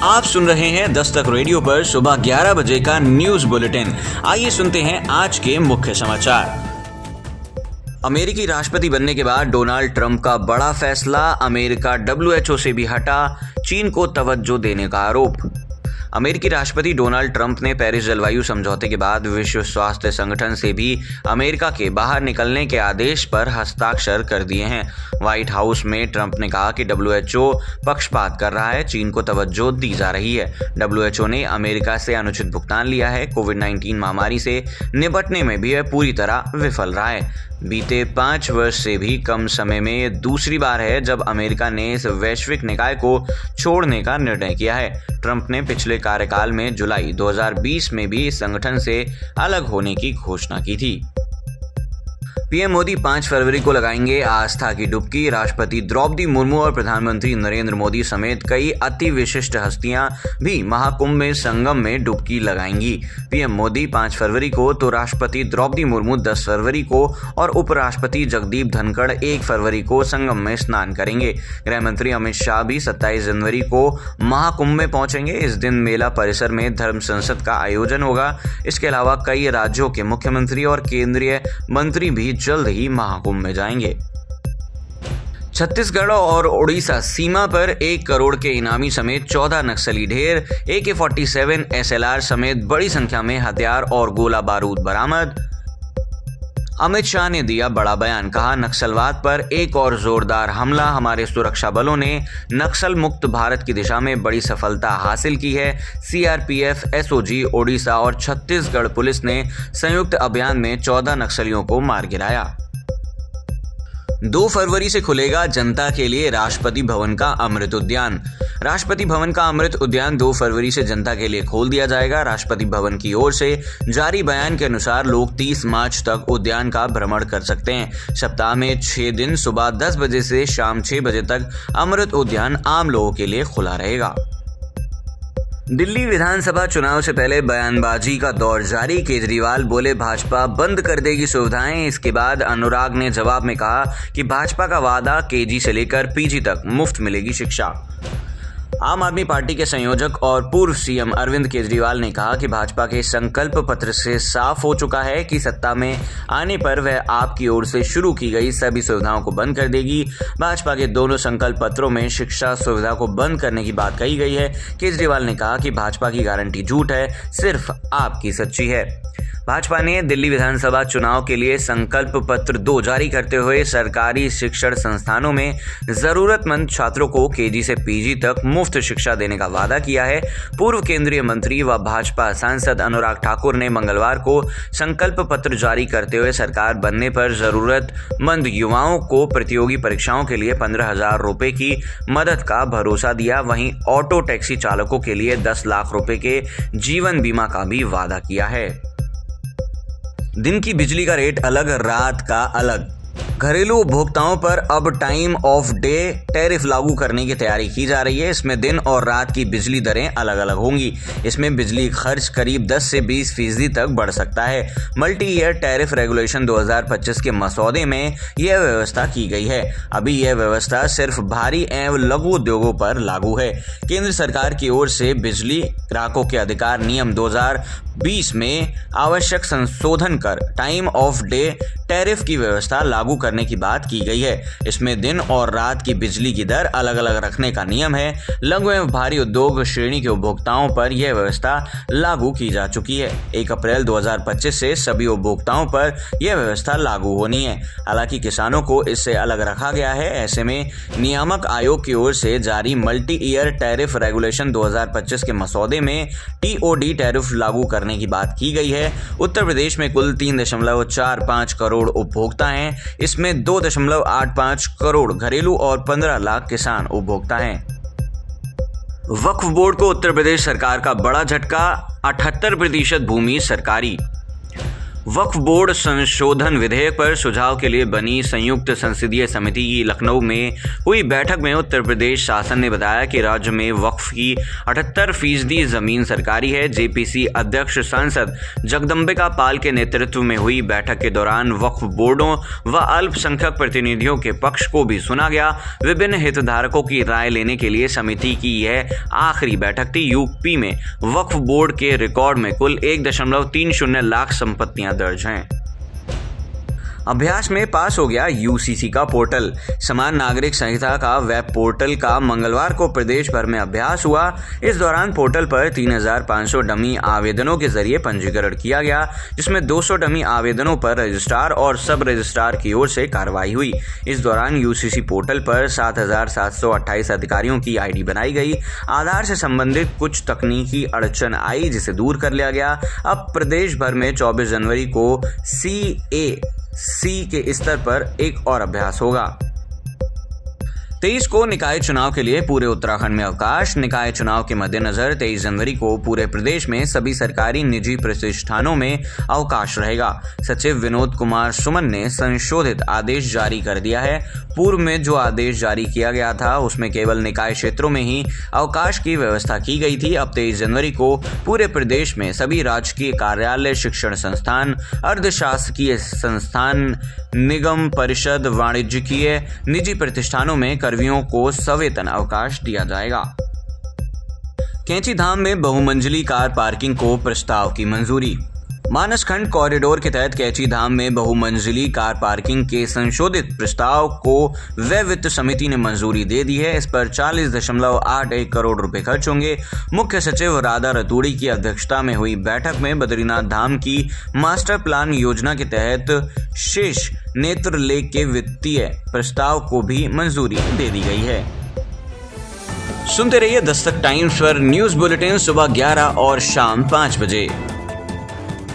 आप सुन रहे हैं दस्तक रेडियो पर सुबह 11 बजे का न्यूज बुलेटिन। आइए सुनते हैं आज के मुख्य समाचार। अमेरिकी राष्ट्रपति बनने के बाद डोनाल्ड ट्रंप का बड़ा फैसला, अमेरिका WHO से भी हटा, चीन को तवज्जो देने का आरोप। अमेरिकी राष्ट्रपति डोनाल्ड ट्रंप ने पेरिस जलवायु समझौते के बाद विश्व स्वास्थ्य संगठन से भी अमेरिका के बाहर निकलने के आदेश पर हस्ताक्षर कर दिए हैं। व्हाइट हाउस में ट्रंप ने कहा कि WHO पक्षपात कर रहा है, चीन को तवज्जो दी जा रही है। WHO ने अमेरिका से अनुचित भुगतान लिया है। कोविड-19 महामारी से निपटने में भी यह पूरी तरह विफल रहा है। बीते 5 वर्ष से भी कम समय में ये दूसरी बार है जब अमेरिका ने इस वैश्विक निकाय को छोड़ने का निर्णय किया है। ट्रंप ने पिछले कार्यकाल में जुलाई 2020 में भी इस संगठन से अलग होने की घोषणा की थी। पीएम मोदी 5 फरवरी को लगाएंगे आस्था की डुबकी। राष्ट्रपति द्रौपदी मुर्मू और प्रधानमंत्री नरेंद्र मोदी समेत कई अति विशिष्ट हस्तियां भी महाकुंभ में संगम में डुबकी लगाएंगी। पीएम मोदी 5 फरवरी को तो राष्ट्रपति द्रौपदी मुर्मू 10 फरवरी को और उपराष्ट्रपति जगदीप धनखड़ 1 फरवरी को संगम में स्नान करेंगे। गृह मंत्री अमित शाह भी 27 जनवरी को महाकुंभ में पहुंचेंगे। इस दिन मेला परिसर में धर्म संसद का आयोजन होगा। इसके अलावा कई राज्यों के मुख्यमंत्री और केंद्रीय मंत्री भी जल्द ही महाकुंभ में जाएंगे। छत्तीसगढ़ और ओडिशा सीमा पर 1 करोड़ के इनामी समेत 14 नक्सली ढेर, AK-47 SLR समेत बड़ी संख्या में हथियार और गोला बारूद बरामद। अमित शाह ने दिया बड़ा बयान, कहा नक्सलवाद पर एक और जोरदार हमला। हमारे सुरक्षा बलों ने नक्सल मुक्त भारत की दिशा में बड़ी सफलता हासिल की है। CRPF, SOG, ओडिशा और छत्तीसगढ़ पुलिस ने संयुक्त अभियान में 14 नक्सलियों को मार गिराया। 2 फरवरी से खुलेगा जनता के लिए राष्ट्रपति भवन का अमृत उद्यान। राष्ट्रपति भवन का अमृत उद्यान 2 फरवरी से जनता के लिए खोल दिया जाएगा। राष्ट्रपति भवन की ओर से जारी बयान के अनुसार लोग 30 मार्च तक उद्यान का भ्रमण कर सकते हैं। सप्ताह में 6 दिन सुबह 10 बजे से शाम 6 बजे तक अमृत उद्यान आम लोगों के लिए खुला रहेगा। दिल्ली विधानसभा चुनाव से पहले बयानबाजी का दौर जारी। केजरीवाल बोले भाजपा बंद कर देगी सुविधाएं। इसके बाद अनुराग ने जवाब में कहा कि भाजपा का वादा KG से लेकर PG तक मुफ्त मिलेगी शिक्षा। आम आदमी पार्टी के संयोजक और पूर्व CM अरविंद केजरीवाल ने कहा कि भाजपा के संकल्प पत्र से साफ हो चुका है कि सत्ता में आने पर वह आपकी ओर से शुरू की गई सभी सुविधाओं को बंद कर देगी। भाजपा के दोनों संकल्प पत्रों में शिक्षा सुविधा को बंद करने की बात कही गई है। केजरीवाल ने कहा कि भाजपा की गारंटी झूठ है, सिर्फ आपकी सच्ची है। भाजपा ने दिल्ली विधानसभा चुनाव के लिए संकल्प पत्र 2 जारी करते हुए सरकारी शिक्षण संस्थानों में जरूरतमंद छात्रों को KG से PG तक मुफ्त शिक्षा देने का वादा किया है। पूर्व केंद्रीय मंत्री व भाजपा सांसद अनुराग ठाकुर ने मंगलवार को संकल्प पत्र जारी करते हुए सरकार बनने पर जरूरतमंद युवाओं को प्रतियोगी परीक्षाओं के लिए 15,000 रुपए की मदद का भरोसा दिया। वहीं ऑटो टैक्सी चालकों के लिए 10 लाख रुपए के जीवन बीमा का भी वादा किया है। दिन की बिजली का रेट अलग, रात का अलग। घरेलू उपभोक्ताओं पर अब टाइम ऑफ डे टैरिफ लागू करने की तैयारी की जा रही है। इसमें दिन और रात की बिजली दरें अलग अलग होंगी। इसमें बिजली खर्च करीब 10 से 20% तक बढ़ सकता है। मल्टी ईयर टैरिफ रेगुलेशन 2025 के मसौदे में यह व्यवस्था की गई है। अभी यह व्यवस्था सिर्फ भारी एवं लघु उद्योगों पर लागू है। केंद्र सरकार की ओर से बिजली ग्राहकों के अधिकार नियम 2020 में आवश्यक संशोधन कर टाइम ऑफ डे टैरिफ की व्यवस्था लागू करने की बात की गई है। इसमें दिन और रात की बिजली की दर अलग अलग रखने का नियम है। लघु एवं भारी उद्योग श्रेणी के उपभोक्ताओं पर यह व्यवस्था लागू की जा चुकी है। 1 अप्रैल 2025 से सभी उपभोक्ताओं पर यह व्यवस्था लागू होनी है। हालांकि किसानों को इससे अलग रखा गया है। ऐसे में नियामक आयोग की ओर से जारी मल्टी ईयर टैरिफ रेगुलेशन 2025 के मसौदे में TOD टैरिफ लागू करने की बात की गई है। उत्तर प्रदेश में कुल 3.45 करोड़ उपभोक्ता हैं। इसमें 2.85 करोड़ घरेलू और 15 लाख किसान उपभोक्ता हैं। वक्फ बोर्ड को उत्तर प्रदेश सरकार का बड़ा झटका, 78% भूमि सरकारी। वक्फ बोर्ड संशोधन विधेयक पर सुझाव के लिए बनी संयुक्त संसदीय समिति की लखनऊ में हुई बैठक में उत्तर प्रदेश शासन ने बताया कि राज्य में वक्फ की 78% जमीन सरकारी है। जेपीसी अध्यक्ष सांसद जगदम्बिका पाल के नेतृत्व में हुई बैठक के दौरान वक्फ बोर्डों व अल्पसंख्यक प्रतिनिधियों के पक्ष को भी सुना गया। विभिन्न हितधारकों की राय लेने के लिए समिति की यह आखिरी बैठक थी। यूपी में वक्फ बोर्ड के रिकॉर्ड में कुल 1.30 लाख संपत्तियां दर्ज हैं। अभ्यास में पास हो गया यूसीसी का पोर्टल। समान नागरिक संहिता का वेब पोर्टल का मंगलवार को प्रदेश भर में अभ्यास हुआ। इस दौरान पोर्टल पर 3,500 डमी आवेदनों के जरिए पंजीकरण किया गया, जिसमें 200 डमी आवेदनों पर रजिस्ट्रार और सब रजिस्ट्रार की ओर से कार्रवाई हुई। इस दौरान यूसीसी पोर्टल पर 7,728 अधिकारियों की आईडी बनाई गई। आधार से संबंधित कुछ तकनीकी अड़चन आई, जिसे दूर कर लिया गया। अब प्रदेश भर में 24 जनवरी को CAC के स्तर पर एक और अभ्यास होगा। 23 को निकाय चुनाव के लिए पूरे उत्तराखंड में अवकाश। निकाय चुनाव के मद्देनजर 23 जनवरी को पूरे प्रदेश में सभी सरकारी निजी प्रतिष्ठानों में अवकाश रहेगा। सचिव विनोद कुमार सुमन ने संशोधित आदेश जारी कर दिया है। पूर्व में जो आदेश जारी किया गया था उसमें केवल निकाय क्षेत्रों में ही अवकाश की व्यवस्था की गई थी। अब 23 जनवरी को पूरे प्रदेश में सभी राजकीय कार्यालय, शिक्षण संस्थान, अर्धशासकीय संस्थान, निगम, परिषद, वाणिज्यिकीय निजी प्रतिष्ठानों में कर्मियों को सवेतन अवकाश दिया जाएगा। कैंची धाम में बहुमंजिली कार पार्किंग को प्रस्ताव की मंजूरी। मानसखंड कॉरिडोर के तहत कैंची धाम में बहुमंजिली कार पार्किंग के संशोधित प्रस्ताव को व्यय वित्त समिति ने मंजूरी दे दी है। इस पर 40.81 करोड़ रुपए खर्च होंगे। मुख्य सचिव राधा रतूड़ी की अध्यक्षता में हुई बैठक में बद्रीनाथ धाम की मास्टर प्लान योजना के तहत शेष नेत्र लेक के वित्तीय प्रस्ताव को भी मंजूरी दे दी गई है। सुनते रहिए दस्तक टाइम्स पर न्यूज बुलेटिन सुबह 11 और शाम 5 बजे।